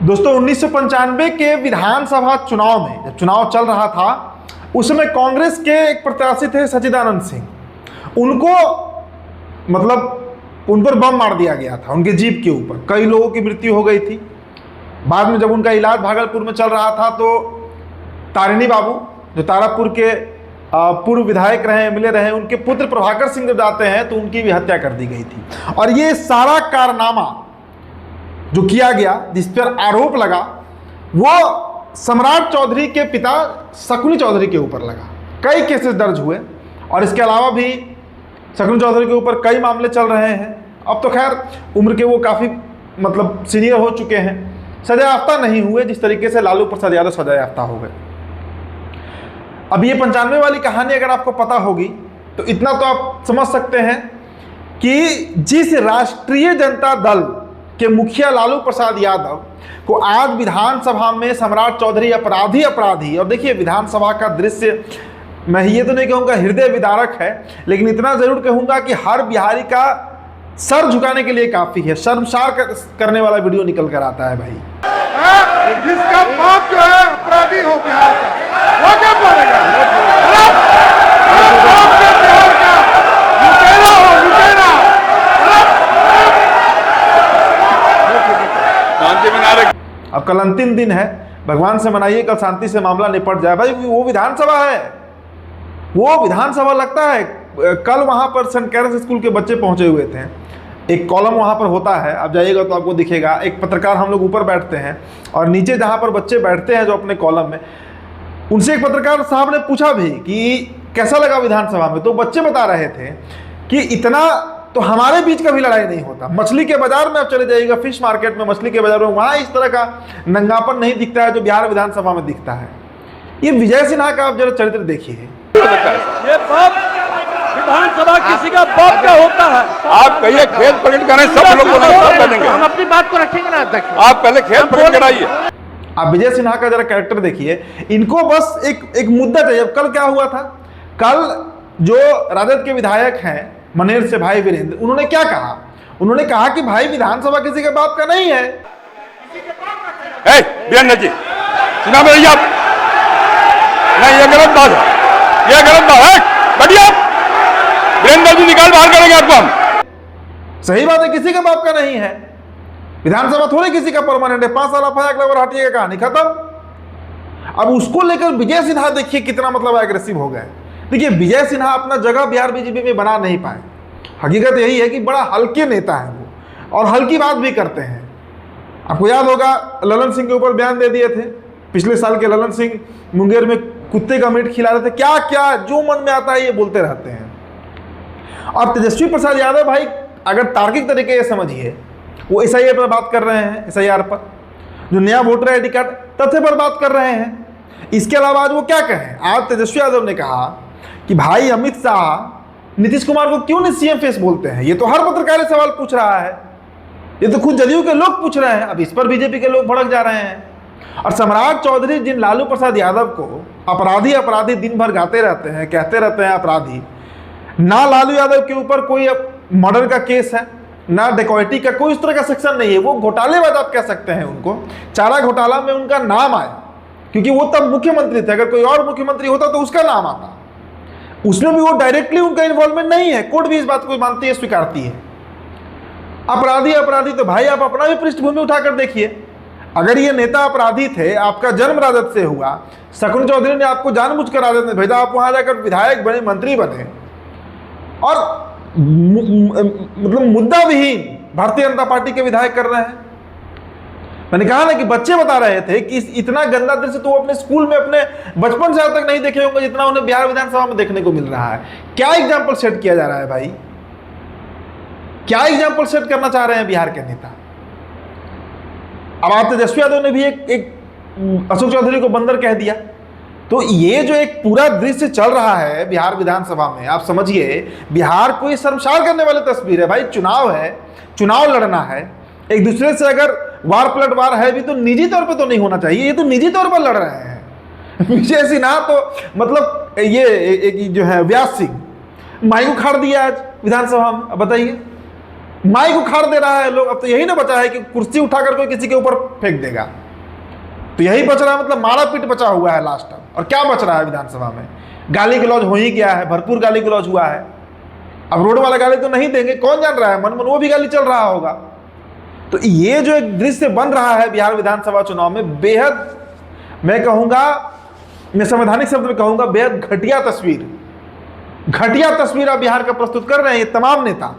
दोस्तों 1995 के विधानसभा चुनाव में जब चुनाव चल रहा था उस समय कांग्रेस के एक प्रत्याशी थे सच्चिदानंद सिंह। उनको मतलब उन पर बम मार दिया गया था उनके जीप के ऊपर। कई लोगों की मृत्यु हो गई थी। बाद में जब उनका इलाज भागलपुर में चल रहा था तो तारिणी बाबू जो तारापुर के पूर्व विधायक रहे, एमएलए रहे, उनके पुत्र प्रभाकर सिंह जब जाते हैं तो उनकी भी हत्या कर दी गई थी। और ये सारा कारनामा जो किया गया, जिस पर आरोप लगा, वो सम्राट चौधरी के पिता शकुनी चौधरी के ऊपर लगा। कई केसेस दर्ज हुए और इसके अलावा भी शकुनी चौधरी के ऊपर कई मामले चल रहे हैं। अब तो खैर उम्र के वो काफ़ी मतलब सीनियर हो चुके हैं, सजा याफ्ता नहीं हुए जिस तरीके से लालू प्रसाद यादव सजा याफ्ता हो गए। अब ये 95 वाली कहानी अगर आपको पता होगी तो इतना तो आप समझ सकते हैं कि जिस राष्ट्रीय जनता दल के मुखिया लालू प्रसाद यादव को आज विधानसभा में सम्राट चौधरी अपराधी, और देखिए विधानसभा का दृश्य मैं ये तो नहीं कहूँगा हृदय विदारक है, लेकिन इतना जरूर कहूँगा कि हर बिहारी का सर झुकाने के लिए काफ़ी है। शर्मसार करने वाला वीडियो निकल कर आता है भाई। जिसका बाप जो है अपराधी हो बिहार का, वो क्या बोलेगा? अब कल अंतिम दिन है, भगवान से मनाइए कल शांति से मामला निपट जाए भाई। वो विधानसभा है, वो विधानसभा लगता है। कल वहां पर सेंट कैरस स्कूल के बच्चे पहुंचे हुए थे। एक कॉलम वहां पर होता है, आप जाइएगा तो आपको दिखेगा। एक पत्रकार, हम लोग ऊपर बैठते हैं और नीचे जहां पर बच्चे बैठते हैं जो अपने कॉलम में, उनसे एक पत्रकार साहब ने पूछा भी कि कैसा लगा विधानसभा में। तो बच्चे बता रहे थे कि इतना तो हमारे बीच का भी लड़ाई नहीं होता। मछली के बाजार में आप चले जाइएगा, फिश मार्केट में, मछली के बाजार में, वहां इस तरह का नंगापन नहीं दिखता है जो बिहार विधानसभा में दिखता है। ये विजय सिन्हा का आप जरा चरित्र देखिए। ये बाप विधानसभा किसी का बाप का होता है। आप कहिए खेल प्रकट करें, सब लोग बनेंगे। हम अपनी बात को रखेंगे ना अध्यक्ष। आप पहले खेल प्रकट कराइए। आप विजय सिन्हा का जरा कैरेक्टर देखिए। इनको बस एक मुद्दा चाहिए। कल क्या हुआ था, कल जो राजद के विधायक हैं मनेर से भाई वीरेंद्र, उन्होंने क्या कहा? उन्होंने कहा कि भाई विधानसभा किसी के बाप का नहीं है। वीरेंद्र जी सुना मेरी आप नहीं, ये गलत बात है, ये गलत बात है। बढ़िया वीरेंद्र जी निकाल बाहर करेंगे आपको हम। सही बात है, किसी के बाप का नहीं है। विधानसभा थोड़ी किसी का परमानेंट है। 5 साल अफवाह अगला बार हटिएगा, कहानी खत्म। अब उसको लेकर विजय सिन्हा देखिए कितना मतलब एग्रेसिव हो गए। देखिए विजय सिन्हा अपना जगह बिहार बीजेपी में बना नहीं पाए। हकीकत यही है कि बड़ा हल्के नेता है वो और हल्की बात भी करते हैं। आपको याद होगा ललन सिंह के ऊपर बयान दे दिए थे पिछले साल के। ललन सिंह मुंगेर में कुत्ते का मीट खिला रहे थे। क्या क्या जो मन में आता है ये बोलते रहते हैं। और तेजस्वी प्रसाद यादव भाई अगर तार्किक तरीके से समझिए, वो एसआईआर पर बात कर रहे हैं, एसआईआर पर जो नया वोटर आईडी कार्ड तथ्य पर बात कर रहे हैं। इसके अलावा आज वो क्या कहें, आज तेजस्वी यादव ने कहा कि भाई अमित शाह नीतीश कुमार को क्यों नहीं सीएम फेस बोलते हैं। ये तो हर पत्रकार सवाल पूछ रहा है, ये तो खुद जदयू के लोग पूछ रहे हैं। अब इस पर बीजेपी के लोग भड़क जा रहे हैं। और सम्राट चौधरी जिन लालू प्रसाद यादव को अपराधी दिन भर गाते रहते हैं, कहते रहते हैं अपराधी, ना लालू यादव के ऊपर कोई मर्डर का केस है, ना डिकॉइटी का कोई इस तरह का सेक्शन नहीं है। वो घोटालेबाज आप कह सकते हैं उनको। चारा घोटाला में उनका नाम आया क्योंकि वो तब मुख्यमंत्री थे। अगर कोई और मुख्यमंत्री होता तो उसका नाम आता। उसमें भी वो डायरेक्टली उनका इन्वॉल्वमेंट नहीं है। कोर्ट भी इस बात को मानती है, स्वीकारती है। अपराधी तो भाई आप अपना भी पृष्ठभूमि उठाकर देखिए। अगर ये नेता अपराधी थे, आपका जन्म राजद से हुआ, शकुनी चौधरी ने आपको जानबूझकर राजद में भेजा, आप वहां जाकर विधायक बने, मंत्री बने और मतलब मुद्दा विहीन भारतीय जनता पार्टी के विधायक कर रहे हैं। मैंने कहा ना कि बच्चे बता रहे थे कि इतना गंदा दृश्य तो वो अपने स्कूल में अपने बचपन से आज तक नहीं देखे होंगे जितना उन्हें बिहार विधानसभा में देखने को मिल रहा है। क्या एग्जाम्पल सेट किया जा रहा है भाई? क्या एग्जाम्पल सेट करना चाह रहे हैं बिहार के नेता? अब आप तेजस्वी यादव ने भी एक अशोक चौधरी को बंदर कह दिया। तो ये जो एक पूरा दृश्य चल रहा है बिहार विधानसभा में, आप समझिए बिहार को ये शर्मसार करने वाली तस्वीर है भाई। चुनाव है, चुनाव लड़ना है, एक दूसरे से अगर वार पलट वार है भी तो निजी तौर पे तो नहीं होना चाहिए। ये तो निजी तौर पर लड़ रहे हैं। विजय सिन्हा तो मतलब ये जो है व्यास सिंह माइक उखाड़ दिया आज विधानसभा में। अब बताइए माइक उखाड़ दे रहा है लोग। अब तो यही ना बचा है कि कुर्सी उठाकर कोई किसी के ऊपर फेंक देगा, तो यही बच रहा है, मतलब मारा पीट बचा हुआ है लास्ट टाइम। और क्या बच रहा है विधानसभा में? गाली गलौज हो ही गया है, भरपूर गाली गलौज हुआ है। अब रोड वाला गाली तो नहीं देंगे, कौन जान रहा है, मन मन वो भी गाली चल रहा होगा। तो ये जो एक दृश्य बन रहा है बिहार विधानसभा चुनाव में, बेहद, मैं कहूंगा, मैं संवैधानिक शब्द में कहूंगा, बेहद घटिया तस्वीर आप बिहार का प्रस्तुत कर रहे हैं ये तमाम नेता।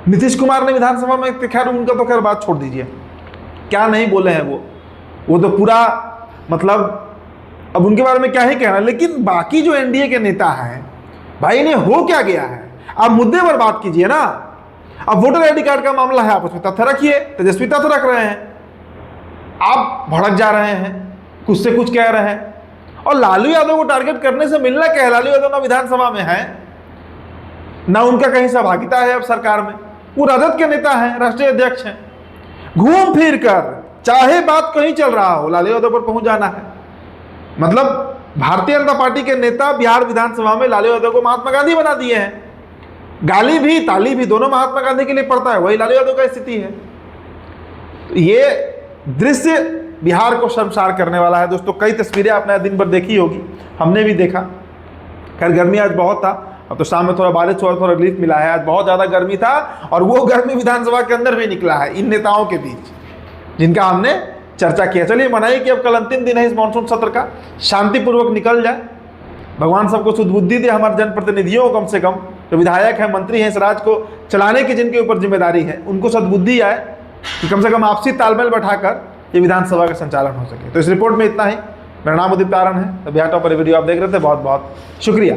नीतीश कुमार ने विधानसभा में, खैर उनका तो खैर बात छोड़ दीजिए, क्या नहीं बोले हैं वो तो पूरा, मतलब अब उनके बारे में क्या ही कहना। लेकिन बाकी जो एनडीए के नेता हैं भाई, इन्हें हो क्या गया है? आप मुद्दे पर बात कीजिए ना। अब वोटर आईडी कार्ड का मामला है, आप उसमें तथ्य रखिए, तेजस्वी तथ्य रख रहे हैं, आप भड़क जा रहे हैं, कुछ से कुछ कह रहे हैं। और लालू यादव को टारगेट करने से मिलना क्या है? लालू यादव ना विधानसभा में है, ना उनका कहीं सहभागिता है अब सरकार में। वो राजद के नेता हैं, राष्ट्रीय अध्यक्ष हैं। घूम फिर कर चाहे बात कहीं चल रहा हो, लालू यादव पर पहुंच जाना है। मतलब भारतीय जनता पार्टी के नेता बिहार विधानसभा में लालू यादव को महात्मा गांधी बना दिए हैं। गाली भी ताली भी दोनों महात्मा गांधी के लिए पड़ता है, वही लालू यादव का स्थिति है। तो ये दृश्य बिहार को शर्मसार करने वाला है दोस्तों। कई तस्वीरें आपने दिन भर देखी होगी, हमने भी देखा। खैर गर्मी आज बहुत था, अब तो शाम में थोड़ा बारिश हुआ, थोड़ा रिलीफ मिला है। आज बहुत ज़्यादा गर्मी था, और वो गर्मी विधानसभा के अंदर भी निकला है इन नेताओं के बीच, जिनका हमने चर्चा किया। चलिए मनाइए कि अब कल अंतिम दिन है इस मानसून सत्र का, शांतिपूर्वक निकल जाए। भगवान सबको सुदबुद्धि दे, हमारे जनप्रतिनिधियों को कम से कम, जो विधायक हैं, मंत्री हैं, इस राज्य को चलाने की जिनके ऊपर जिम्मेदारी है, उनको सद्बुद्धि आए कि कम से कम आपसी तालमेल बैठाकर ये विधानसभा का संचालन हो सके। तो इस रिपोर्ट में इतना ही। मेरा नाम उदित तारण है। तो बिहार टॉप पर वीडियो आप देख रहे थे, बहुत बहुत शुक्रिया।